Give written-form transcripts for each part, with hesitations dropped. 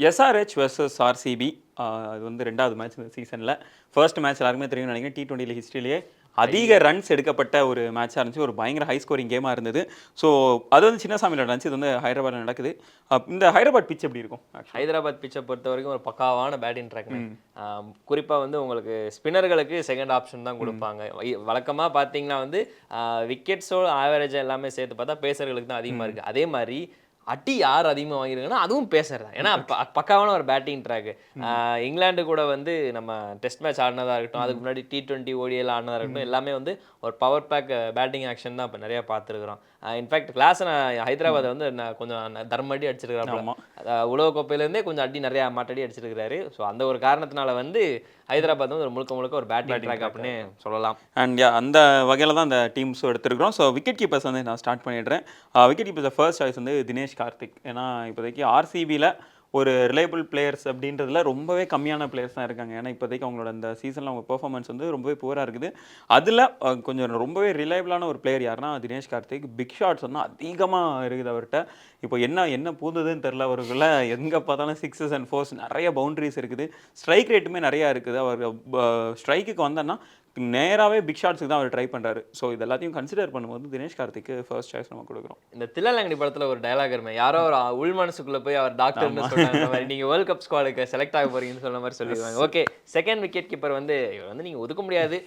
SRH versus RCB. அது வந்து 2வது மேட்ச் இந்த சீசனில். ஃபர்ஸ்ட் மேட்ச் எல்லாருக்குமே தெரியும் நினைக்கிறேன். T20 ஹிஸ்ட்ரியிலேயே அதிக ரன்ஸ் எடுக்கப்பட்ட ஒரு மேட்சாக இருந்துச்சு. ஒரு பயங்கர ஹை ஸ்கோரிங் கேமாக இருந்தது. ஸோ அது வந்து சின்னசாமியில் நடந்துச்சு. இது வந்து ஹைதராபாத்தில் நடக்குது. இந்த ஹைதராபாத் பிச் எப்படி இருக்கும்? ஹைதராபாத் பிச்சை பொறுத்த வரைக்கும் ஒரு பக்காவான பேட்டிங் ட்ராக். குறிப்பாக வந்து உங்களுக்கு ஸ்பின்னர்களுக்கு செகண்ட் ஆப்ஷன் தான் கொடுப்பாங்க. வழக்கமாக பார்த்தீங்கன்னா வந்து விக்கெட்ஸோட ஆவரேஜ் எல்லாமே சேர்த்து பார்த்தா பேசர்களுக்கு தான் அதிகமாக இருக்குது. அதே மாதிரி அடி யார் அதிகமாக வாங்கியிருக்காங்கன்னா அதுவும் பேசர் தான். ஏன்னா பக்காவான ஒரு பேட்டிங் ட்ராக்கு. இங்கிலாந்து கூட வந்து நம்ம டெஸ்ட் மேட்ச் ஆடினதாக இருக்கட்டும், அதுக்கு முன்னாடி T20 ODIயில் ஆடினதாக இருக்கட்டும், எல்லாமே வந்து ஒரு பவர் பேக் பேட்டிங் ஆக்ஷன் தான் இப்போ நிறையா பார்த்துருக்குறோம். இன்ஃபேக்ட் கிளாஸை ஹைதராபாத் வந்து நான் கொஞ்சம் தர்மடி அடிச்சிருக்கிறாங்க. உலகக்கோப்பையிலேருந்தே கொஞ்சம் அடி நிறையா மாட்டடி அடிச்சிருக்கிறாரு. ஸோ அந்த ஒரு காரணத்தினால வந்து ஹைதராபாத் வந்து ஒரு முழுக்க ஒரு பேட்டிங் ட்ராக் அப்படின்னு சொல்லலாம். அண்ட் அந்த வகையில் தான் அந்த டீம்ஸும் எடுத்துருக்கிறோம். ஸோ விக்கெட் கீப்பர்ஸ் வந்து நான் ஸ்டார்ட் பண்ணிடுறேன். விக்கெட் கீப்பர்ஸ் ஃபர்ஸ்ட் சாய்ஸ் வந்து தினேஷ் கார்த்திக். ஏன்னா இப்போதைக்கு ஆர்சிபியில் ஒரு ரிலையபிள் பிளேயர்ஸ் அப்படின்றதுல ரொம்பவே கம்மியான பிளேயர்ஸ் தான் இருக்காங்க. ஏன்னா இப்போதைக்கு அவங்களோட அந்த சீசனில் அவங்க பெர்ஃபார்மன்ஸ் வந்து ரொம்பவே புவராக இருக்குது. அதில் கொஞ்சம் ரொம்பவே ரிலையபிளான ஒரு பிளேயர் யாருன்னா தினேஷ் கார்த்திக். பிக் ஷாட்ஸ் வந்து அதிகமாக இருக்குது அவர்கிட்ட. இப்போ என்ன பூந்ததுன்னு தெரில. அவருக்குள்ள எங்கே பார்த்தாலும் 6s and 4s நிறைய பவுண்டரிஸ் இருக்குது. ஸ்ட்ரைக் ரேட்டுமே நிறையா இருக்குது. அவர் ஸ்ட்ரைக்குக்கு வந்தோன்னா நேராகவே பிக் ஷாட்ஸுக்கு தான் அவர் ட்ரை பண்ணுறாரு. ஸோ இது எல்லாத்தையும் கன்சிடர் பண்ணும்போது தினேஷ் கார்த்திக்கு ஃபர்ஸ்ட் சாய்ஸ் நம்ம கொடுக்குறோம். இந்த தில்லலங்கடி படத்தில் ஒரு டயலாக் இருமே, யாரோ ஒரு உள் மனசுக்குள்ளே போய் அவர் டாக்டர்னு சொன்னாங்க மாதிரி, நீங்கள் வேர்ல்ட் கப் ஸ்குவாடுக்கு செலக்ட் ஆக போறீங்கன்னு சொன்ன மாதிரி சொல்லிடுவாங்க. ஓகே, செகண்ட் விக்கெட் கீப்பர் வந்து இவர் வந்து நீங்கள் ஒதுக்க முடியாது.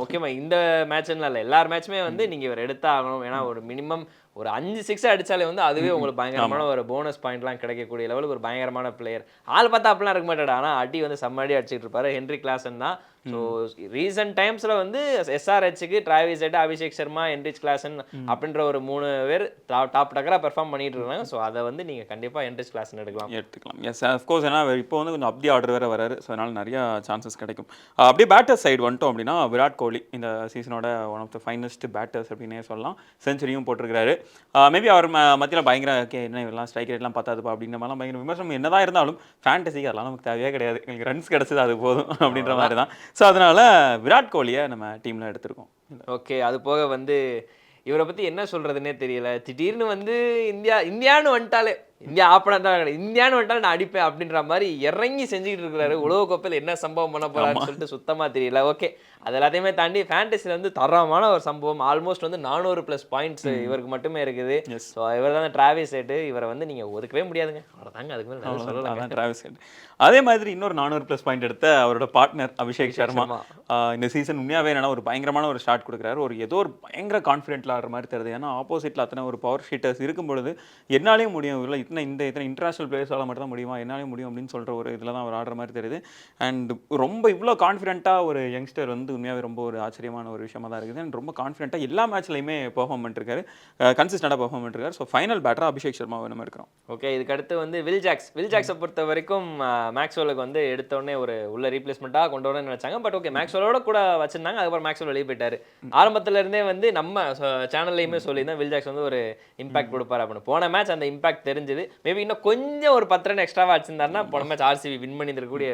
முக்கியமாக இந்த மேட்ச்ன்னு இல்லை, எல்லார் மேட்சுமே வந்து நீங்கள் இவர் எடுத்தா ஆகணும். ஏன்னா ஒரு மினிமம் ஒரு 5-6 அடித்தாலே வந்து அதுவே உங்களுக்கு பயங்கரமான ஒரு போனஸ் பாயிண்ட்லாம் கிடைக்கக்கூடிய லெவலுக்கு ஒரு பயங்கரமான பிளேயர். ஆள் பார்த்தா அப்படிலாம் இருக்க மாட்டாடா, ஆனால் அடி வந்து செம்மடி அடிச்சுட்டு இருப்பாரு. ஹென்ரி கிளாசன் தான். ஸோ ரீசன்ட் டைம்ஸில் வந்து எஸ்ஆர்ஹெச்சுக்கு Travis Head, Abhishek Sharma, Heinrich Klaasen அப்படின்ற ஒரு 3 பேர் டாப் டக்கராக பெர்ஃபார்ம் பண்ணிட்டு இருக்காங்க. ஸோ அதை வந்து நீங்கள் கண்டிப்பாக ஹென்ரிச் கிளாசன் எடுத்துக்கலாம். Yes of course. ஏன்னா இப்போ வந்து கொஞ்சம் அப்படி ஆர்டர் வேறு வராரு. ஸோ அதனால் நிறையா சான்சஸ் கிடைக்கும். அப்படியே பேட்டர் சைடு வந்துட்டோம் அப்படின்னா விராட் கோலி இந்த சீசனோட one of the finest batters அப்படின்னே சொல்லலாம். செஞ்சுரியும் போட்டிருக்கிறாரு. மேபி அவர் மத்தியில் பயங்கர என்ன இவெல்லாம் ஸ்ட்ரைக் ரேட்லாம் பார்த்தாதுப்பா அப்படின்ற மாதிரிலாம் பயங்கர விமர்சனம் என்னதான் இருந்தாலும் ஃபேண்டசிக்கு அதெல்லாம் நமக்கு தேவையே கிடையாது. எங்களுக்கு ரன்ஸ் கிடச்சது அது போதும் அப்படின்ற மாதிரி தான். ஸோ அதனால் விராட் கோலியை நம்ம டீமில் எடுத்திருக்கோம். ஓகே, அது போக வந்து இவரை பற்றி என்ன சொல்கிறதுனே தெரியல. திடீர்னு வந்து இந்தியான்னு வந்துட்டாலே, இந்தியா ஆப்பனா இந்தியான்னு வந்துட்டாலும் நான் அடிப்பேன் அப்படின்ற மாதிரி இறங்கி செஞ்சுக்கிட்டு இருக்கிறாரு. உலகக்கோப்பையில் என்ன சம்பவம் பண்ண போறாருன்னு சொல்லிட்டு சுத்தமாக தெரியல. ஓகே, அது எல்லாத்தையுமே தாண்டி ஃபேண்டசியில் வந்து தரமான ஒரு சம்பவம். ஆல்மோஸ்ட் வந்து 400+ பாயிண்ட்ஸ் இவருக்கு மட்டுமே இருக்குது. ஸோ இவர் தான் டிராவிஸ் ஹெட். இவரை வந்து நீங்கள் ஒதுக்கவே முடியாதுங்க. அவ்வளோதாங்க, அதுக்கு மேலே சொல்லலாம். டிராவிஸ் ஹெட் அதே மாதிரி இன்னொரு 400+ பாயிண்ட் எடுத்த அவரோட பார்ட்னர் அபிஷேக் சர்மா. இந்த சீசன் உண்மையாகவே என்னன்னா ஒரு பயங்கரமான ஒரு ஸ்டார்ட் கொடுக்குறாரு. ஏதோ ஒரு பயங்கர கான்ஃபிடென்ட்ல ஆடுற மாதிரி தெரியுது. ஏன்னா ஆப்போசிட்டில் அத்தனை ஒரு பவர் ஷீட்டர்ஸ் இருக்கும் பொழுது என்னாலேயும் முடியும், இல்லை இத்தனை இன்டர்நேஷனல் பிளேயர்ஸால் மட்டும் தான் முடியுமா, என்னாலே முடியும் அப்படின்னு சொல்கிற ஒரு இதில் தான் அவர் ஆடுற மாதிரி தெரியுது. அண்ட் ரொம்ப இவ்வளோ கான்ஃபிடென்ட்டாக ஒரு யங்ஸ்டர் வந்து உண்மையாகவே ரொம்ப ஒரு ஆச்சரியமான ஒரு விஷயமா தான் இருக்குது. அண்ட் ரொம்ப கான்ஃபிடென்ட்டாக எல்லா மேட்ச்லையுமே பெர்ஃபார்ம் பண்ணிருக்காரு. கன்சிஸ்டண்டாக பெர்ஃபார்ம் பண்ணிருக்காரு. ஸோ ஃபைனல் பேட்டராக அபிஷேக் சர்மாவை நம்ம இருக்கிறோம். ஓகே, இதுக்கு அடுத்து வந்து வில்ஜாக்ஸை பொறுத்த வரைக்கும் மேக்ஸ்வெலுக்கு வந்து எடுத்தோடனே ஒரு உள்ள ரீப்ளேஸ்மெண்ட்டாக கொண்டு வரணும்னு நினச்சாங்க. பட் ஓகே, மேக்ஸ்வெலோட கூட வச்சிருந்தாங்க. அதுக்கப்புறம் மேக்ஸ்வெல் வெளியே போயிட்டார். ஆரம்பத்துல இருந்தே வந்து நம்ம சேனல்லையுமே சொல்லியிருந்தேன் வில்ஜாக்ஸ் வந்து ஒரு இம்பாக்ட் கொடுப்பாரு அப்படின்னு. போன மேட்ச் அந்த இம்பாக்ட் தெரிஞ்சது. மேபி இன்னும் கொஞ்சம் ஒரு 10 ரன் எக்ஸ்ட்ராவாக அடிச்சிருந்தாருன்னா போன மேட்ச் ஆர்சிபி வின் பண்ணி இருக்கக்கூடிய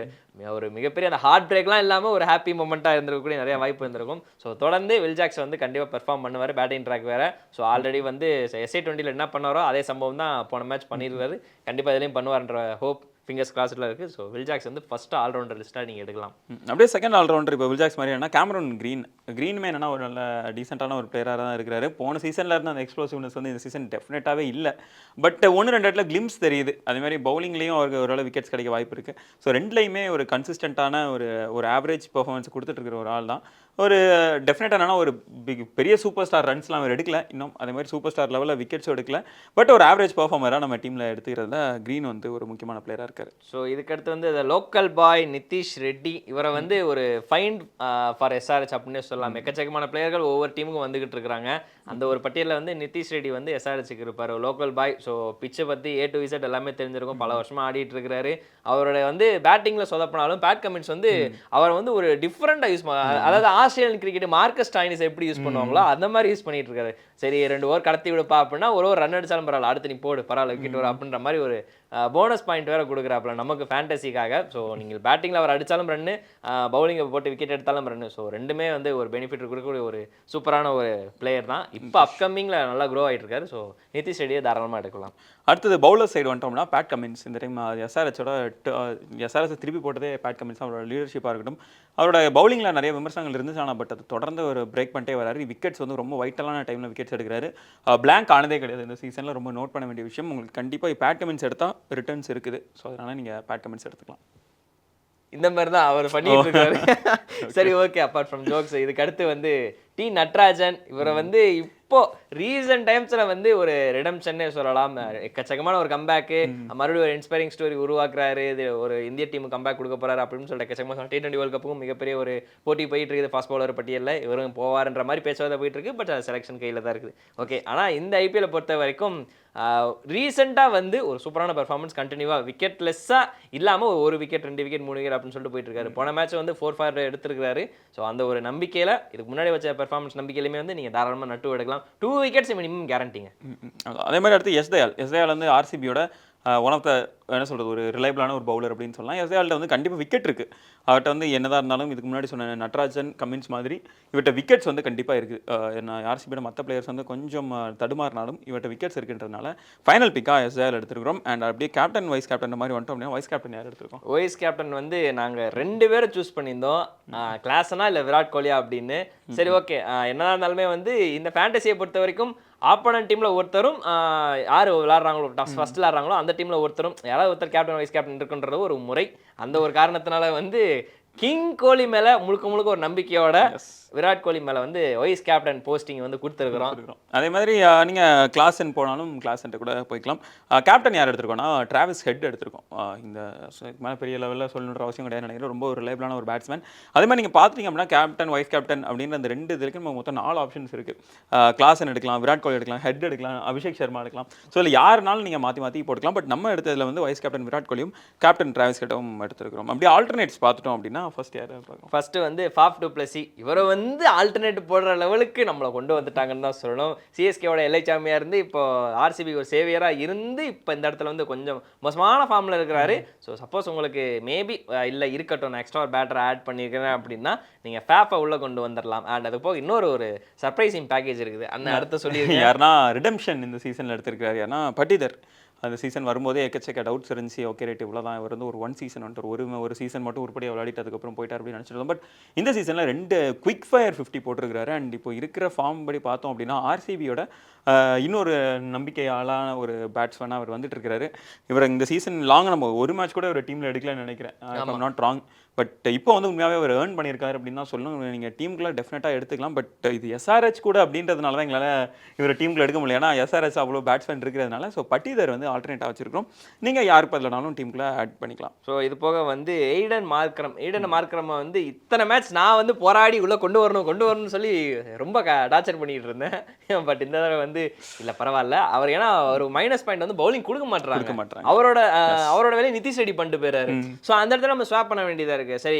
ஒரு மிகப்பெரிய அந்த ஹார்ட் பிரேக்லாம் இல்லாமல் ஒரு ஹாப்பி மூமெண்ட்டாக இருந்திருக்கக்கூடிய நிறைய வாய்ப்பு இருந்திருக்கும். ஸோ தொடர்ந்து வில்ஜாக்ஸ் வந்து கண்டிப்பாக பெர்ஃபார்ம் பண்ணுவார். பேட்டிங் ட்ராக் வேறு. ஸோ ஆல்ரெடி வந்து SA20 என்ன பண்ணாரோ அதே சம்பவம் தான் போன மேட்ச் பண்ணியிருக்காரு. கண்டிப்பாக இதுலேயும் பண்ணுவார்ன்ற ஹோப் ஃபிங்கர்ஸ் கிராஸ்ல இருக்குது. ஸோ வில்ஜாக்ஸ் வந்து ஃபர்ஸ்ட் ஆல்ரவுண்டர் லிஸ்ட்டாக நீங்கள் எடுக்கலாம். அப்படியே செகண்ட் ஆல்ரவுண்டர் இப்போ வில்ஜாக்ஸ் மாதிரி என்ன கேமரூன் க்ரீனுமே என்னன்னா ஒரு நல்ல டீசெண்டான ஒரு பிளேயராக தான் இருக்கிறாரு. போன சீசனில் இருந்த அந்த எக்ஸ்ப்ளோசிவ்னஸ் வந்து இந்த சீசன் டெஃபினட்டாகவே இல்லை. பட் 1-2 இடத்துல கிளிம்ஸ் தெரியுது. அதேமாதிரி பவுலிங்லேயும் அவருக்கு ஓரளவு விக்கெட்ஸ் கிடைக்க வாய்ப்பு இருக்குது. ஸோ ரெண்டுலையுமே ஒரு கன்சிஸ்டண்ட்டான ஒரு ஆவரேஜ் பர்ஃபார்மன்ஸ் கொடுத்துட்டு இருக்கிற ஒரு ஆள் தான். ஒரு டெஃபினட்டாக என்னன்னா ஒரு பெரிய சூப்பர் ஸ்டார் ரன்ஸ்லாம் அவர் எடுக்கல இன்னும். அதே மாதிரி சூப்பர் ஸ்டார் லெவலில் விக்கெட்ஸும் எடுக்கல. பட் ஒரு ஆவரேஜ் பர்ஃபார்மராக நம்ம டீமில் எடுத்துக்கிறதுல க்ரீன் வந்து ஒரு முக்கியமான பிளேயராக இருக்கார். ஸோ இதுக்கடுத்து வந்து லோக்கல் பாய் நிதிஷ் ரெட்டி. இவரை வந்து ஒரு ஃபைண்ட் ஃபார் SRH அப்படின்னு சொல்லலாம். எக்கச்சக்கமான பிளேயர்கள் ஒவ்வொரு டீமுக்கும் வந்துகிட்டு இருக்கிறாங்க. அந்த ஒரு பட்டியலில் வந்து நிதிஷ் ரெட்டி வந்து SRHக்கு இருப்பார். லோக்கல் பாய். ஸோ பிச்சை பற்றி A to Z எல்லாமே தெரிஞ்சிருக்கும். பல வருஷமாக ஆடிட்டு இருக்கிறாரு. அவரோட வந்து பேட்டிங்கில் சொதப்பினாலும் பேட் கமெண்ட்ஸ் வந்து அவர் வந்து ஒரு டிஃப்ரெண்டாக யூஸ் அதாவது ஆஸ்திரேலியன் கிரிக்கெட் மார்க்கஸ் ஸ்டாயினிஸ் எப்படி யூஸ் பண்ணுவாங்களோ அந்த மாதிரி யூஸ் பண்ணிட்டு இருக்காரு. சரி 2 ஓவர் கடத்தி விடுப்பா அப்படின்னா ஒரு ரன் அடிச்சாலும் பரவாயில்ல, அடுத்து நீ போடு பரவாயில்ல விக்கெட் வரும் அப்படின்ற மாதிரி ஒரு போனஸ் பாயிண்ட் வேறு கொடுக்குறாப்புல நமக்கு ஃபேண்டசிக்காக. ஸோ நீங்கள் பேட்டிங்கில் அவர் அடித்தாலும் ரன்னு, பவுலிங்கை போட்டு விக்கெட் எடுத்தாலும் ரன்னு. ஸோ ரெண்டுமே வந்து ஒரு பெனிஃபிட் கொடுக்கக்கூடிய ஒரு சூப்பரான ஒரு பிளேயர் தான். இப்போ அப்கமிங்கில் நல்லா க்ரோ ஆகிட்டு இருக்காரு. ஸோ நிதிஷ் ரெட்டியை தாராளமாக எடுக்கலாம். அடுத்தது பவுலர் சைடு வந்துட்டோம்னா பேட் கமின்ஸ். இந்த டைம் எஸ்ஆர்எஸ் திருப்பி போட்டதே பேட் கமின்ஸ். அவரோட லீடர்ஷிப்பாக இருக்கட்டும், அவரோட பவுலிங்கில் நிறைய விமர்சனங்கள் இருந்துச்சு. ஆனால் பட் அது தொடர்ந்து ஒரு பிரேக் பண்ணிட்டே வராரு. விக்கெட்ஸ் வந்து ரொம்ப வைட்டலான டைமில் விக்கெட்ஸ் எடுக்கிறாரு. பிளாங்க் ஆனதே கிடையாது இந்த சீசனில். ரொம்ப நோட் பண்ண வேண்டிய விஷயம். உங்களுக்கு கண்டிப்பாக பேட் கமின்ஸ் எடுத்தால் ரிட்டர்ன்ஸ் இருக்குது. ஸோ அதனால் நீங்கள் பேட் கமின்ஸ் எடுத்துக்கலாம். இந்த மாதிரி தான் அவர் பண்ணிட்டு இருக்காரு. சரி, ஓகே. அப்பார்ட் ஃப்ரம் ஜோக்ஸ், இதுக்கு அடுத்து வந்து டி நட்ராஜன். இவரை வந்து இப்போ ரீசன்ட் டைம்ஸ்ல வந்து ஒரு ரிடம்ஷன்னே சொல்லலாம். எக்கச்சக்கமான ஒரு கம்பேக்கு, மறுபடியும் ஒரு இன்ஸ்பைரிங் ஸ்டோரி உருவாக்குறாரு. இது ஒரு இந்திய டீமுக்கு கம்பேக் கொடுக்க போறாரு அப்படின்னு சொல்லிட்டு எக்கச்சக்கமாக T20 வேர்ல்ட் கப்புக்கும் மிகப்பெரிய ஒரு போட்டி போயிட்டு இருக்குது. ஃபாஸ்ட் பவுலர் பட்டியலில் இவரும் போவார்ன்ற மாதிரி பேச்சுவார்த்தை போயிட்டு இருக்கு. பட் செலெக்ஷன் கையில் தான் இருக்குது. ஓகே, ஆனால் இந்த ஐபிஎல் பொறுத்த வரைக்கும் ரீசெண்டாக வந்து ஒரு சூப்பரான பெர்ஃபார்மன்ஸ் கண்டினியூவாக விக்கெட்லெஸ்ஸாக இல்லாமல் ஒரு விக்கெட் 2 விக்கெட் 3 விக்கெட் அப்படின்னு சொல்லிட்டு போயிட்டு இருக்காரு. போன மேட்ச் வந்து 4-4 எடுத்திருக்காரு. ஸோ அந்த ஒரு நம்பிக்கையில், இதுக்கு முன்னாடி வச்ச பெர்ஃபார்மன்ஸ் நம்பிக்கையிலுமே வந்து நீங்கள் தாராளமாக நட்டு எடுக்கலாம். 2 விக்கெட்ஸ் மினிமம் கேரண்டிங்க. அதே மாதிரி அடுத்து எஸ்தயால் வந்து ஆர்சிபியோட ஒன் ஆஃப் த என்ன சொல்கிறது ஒரு ரிலையபிளான ஒரு பவுலர் அப்படின்னு சொல்லலாம். எஸ்ஆர்எல்ட்ட வந்து கண்டிப்பாக விக்கெட் இருக்குது. அவர்கிட்ட வந்து என்னதான் இருந்தாலும் இதுக்கு முன்னாடி சொன்ன நட்ராஜன், கமின்ஸ் மாதிரி இவர்கிட்ட விக்கெட்ஸ் வந்து கண்டிப்பாக இருக்குது. நான் ஆர்சிபியோட மற்ற பிளேயர்ஸ் வந்து கொஞ்சம் தடுமாறினாலும் இவர்கிட்ட விக்கெட்ஸ் இருக்குன்றதுனால ஃபைனல் பிக்காக எஸ்ஆர்எல் எடுத்துருக்கிறோம். அண்ட் அப்படியே கேப்டன் வைஸ் கேப்டன் மாதிரி வந்துட்டோம் அப்படின்னா வைஸ் கேப்டன் யார் எடுத்துருக்கோம்? வைஸ் கேப்டன் வந்து நாங்கள் 2 பேரை சூஸ் பண்ணியிருந்தோம், கிளாஸனா இல்லை விராட் கோலியா அப்படின்னு. சரி, ஓகே. என்னதான் இருந்தாலுமே வந்து இந்த ஃபேண்டசியை பொறுத்த வரைக்கும் ஆப்போனன்ட் டீமில் ஒருத்தரும் யார் விளாட்றாங்களோ, ஃபர்ஸ்ட் விளாட்றாங்களோ அந்த டீமில் ஒருத்தரும் யாராவது ஒருத்தர் கேப்டன் வைஸ் கேப்டன் இருக்குன்றது ஒரு முறை. அந்த ஒரு காரணத்தினால வந்து கிங் கோலி மேலே முழுக்க ஒரு நம்பிக்கையோட விராட் கோலி மேலே வந்து வைஸ் கேப்டன் போஸ்டிங் வந்து கொடுத்துருக்குறோம். அதே மாதிரி நீங்கள் கிளாஸன் போனாலும் கிளாஸன்ட்டு கூட போய்க்கலாம். கேப்டன் யார் எடுத்திருக்கோம்னா டிராவிஸ் ஹெட் எடுத்திருக்கோம். இந்த மேலே பெரிய லெவலில் சொல்லணுன்ற அவசியம் கிடையாது நினைக்கிறேன். ரொம்ப ஒரு ரிலையபிளான ஒரு பேட்ஸ்மேன். அதே மாதிரி நீங்கள் பார்த்தீங்க அப்படின்னா கேப்டன் வைஸ் கேப்டன் அப்படின்ற அந்த 2 இதுக்கு நம்ம மொத்தம் 4 ஆப்ஷன்ஸ் இருக்குது. கிளாஸன் எடுக்கலாம், விராட் கோலி எடுக்கலாம், ஹெட் எடுக்கலாம், அபிஷேக் சர்மா எடுக்கலாம். ஸோ இல்லை யாருனாலும் நீங்கள் மாற்றி போட்டுக்கலாம். பட் நம்ம எடுத்ததில் வந்து வைஸ் கேப்டன் விராட் கோலியும் கேப்டன் டிராவிஸ் ஹெட்டும் எடுத்துருக்கிறோம். அப்படியே ஆல்டர்னேட்ஸ் பார்த்துட்டோம் அப்படின்னா ஃபர்ஸ்ட் யார் பார்க்கலாம்? ஃபர்ஸ்ட் வந்து ஃபாஃப் டு பிளஸி. இவரை வந்து ஆல்டர்னேட் போடுற லெவலுக்கு நம்மளை கொண்டு வந்துட்டாங்கன்னு தான் சொல்லணும். சிஎஸ்கேவோட எல்லை சாமியாக இருந்து இப்போ ஆர்சிபி ஒரு சேவியராக இருந்து இப்போ இந்த இடத்துல வந்து கொஞ்சம் மோசமான ஃபார்மில் இருக்கிறாரு. ஸோ சப்போஸ் உங்களுக்கு மேபி இல்லை இருக்கட்டும், நான் எக்ஸ்ட்ரா ஒரு பேட்டரை ஆட் பண்ணியிருக்கிறேன் அப்படின்னா நீங்கள் ஃபேஃபை உள்ளே கொண்டு வந்துடலாம். அண்ட் அது போக இன்னொரு ஒரு சர்ப்ரைசிங் பேக்கேஜ் இருக்குது. அந்த அடுத்த சொல்லியிருக்கேன். யாருன்னா ரிடம்ஷன் இந்த சீசனில் எடுத்திருக்கிறார். யாருன்னா பட்டிதர். அந்த சீசன் வரும்போதே எக்கச்சக்க டவுட்ஸ் இருந்துச்சு. ஓகே ரைட், இவ்வளோ தான். இவர் வந்து ஒரு 1 சீசன் வந்துட்டு ஒரு சீசன் மட்டும் உருப்படியாக விளையாடிட்டு அதுக்கப்புறம் போயிட்டார் அப்படின்னு நினச்சிருந்தோம். பட் இந்த சீசனில் 2 குவிக் ஃபயர் 50 போட்டிருக்கிறாரு. அண்ட் இப்போ இருக்கிற ஃபார்ம் படி பார்த்தோம் அப்படின்னா ஆர்சிபியோட இன்னொரு நம்பிக்கையாலான ஒரு பேட்ஸ்மேனாக அவர் வந்துட்டு இருக்கிறாரு. இவர் இந்த சீசன் லாங் நம்ம ஒரு மேட்ச் கூட ஒரு டீமில் எடுக்கலன்னு நினைக்கிறேன். I'm not wrong. பட் இப்போ வந்து உண்மையாகவே அவர் ஏர்ன் பண்ணியிருக்காரு அப்படின்னு தான் சொல்லணும். நீங்கள் டீமுக்குள்ள டெஃபினட்டாக எடுத்துக்கலாம். பட் இது எஸ்ஆர்ஹெச் கூட அப்படின்றதுனால தான் எங்களால் இவர் டீமுக்குள்ள எடுக்க முடியல. ஏன்னா எஸ்ஆர்ஹெச் அவ்வளோ பேட்ஸ்மேன் இருக்கிறதுனால. ஸோ பட்டிதர் வந்து ஆல்டர்னேட்டாக வச்சிருக்கிறோம். நீங்கள் யாருக்கு பதிலானாலும் டீமுக்குள்ள ஆட் பண்ணிக்கலாம். ஸோ இது போக வந்து எய்டன் மார்க்ரம் வந்து இத்தனை மேட்ச் நான் வந்து போராடி உள்ளே கொண்டு வரணும்னு சொல்லி ரொம்ப டார்ச்சர் பண்ணிட்டு இருந்தேன். பட் இந்த தடவை வந்து இல்லை பரவாயில்ல. அவர் ஏன்னா ஒரு மைனஸ் பாயிண்ட் வந்து பவுலிங் கொடுக்க மாட்டாங்க. அவரோட வேலையை நிதிஷ் ரெட்டி பண்ணிட்டு போயிறாரு. ஸோ அந்த இடத்துல நம்ம ஸ்வாப் பண்ண வேண்டியதாக இருக்கு. சரி,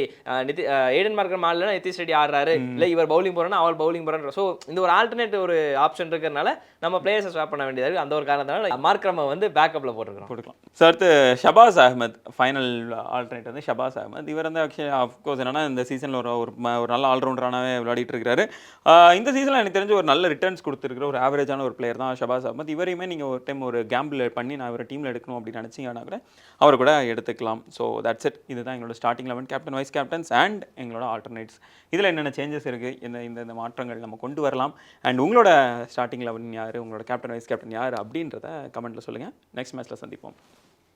எய்டன் மார்க்ரம் ஆடலன்னா நிதிஷ் ரெட்டி ஆடுறாரு, இல்லை இவர் பவுலிங் போறேன்னா அவர் பவுலிங் போறாரு. ஸோ இந்த ஒரு ஆல்டர்னேட் ஒரு ஆப்ஷன் இருக்கிறதுனால நம்ம பிளேயர்ஸை ஸ்வாப் பண்ண வேண்டியதாக இருக்கு. அந்த ஒரு காரணத்தினால மார்க்ரம் வந்து பேக்கப்ல போட்டுக்கலாம். ஸோ அடுத்து ஷபாஸ் அஹ்மத், ஃபைனல் ஆல்டர்னேட் வந்து ஷபாஸ் அஹ்மத். இவர் வந்து ஆக்சுவலி ஆஃப்கோர்ஸ் என்னன்னா இந்த சீசனில் ஒரு நல்ல ஆல்ரவுண்டரானவே விளையாடிட்டு இருக்கிறாரு. இந்த சீசனில் எனக்கு தெரிஞ்ச ஒரு நல்ல ரிட்டர்ன்ஸ் கொடுத்துருக்கிற ஒரு ஆவரேஜான ஒரு பிளேயர் தான் ஷபாஸ் அஹ்மத். இவரையுமே நீங்கள் ஒரு டைம் ஒரு கேம்பிள் பண்ணி நான் இவரை டீமில் எடுக்கணும் அப்படின்னு நினச்சிங்கன்னா கூட அவர் கூட எடுத்துக்கலாம். So that's it. இதுதான் எங்களோட starting 11 captain wise captains and எங்களோட ஆல்டர்னேட்ஸ். இதில் என்னென்ன சேஞ்சஸ் இருக்குது, இந்த மாற்றங்கள் நம்ம கொண்டு வரலாம். அண்ட் உங்களோட ஸ்டார்டிங் 11 யார், உங்களோட கேப்டன் வைஸ் கேப்டன் யார் அப்படின்றத கமெண்ட்டில் சொல்லுங்கள். நெக்ஸ்ட் மேட்ச்சில் சந்திப்போம்.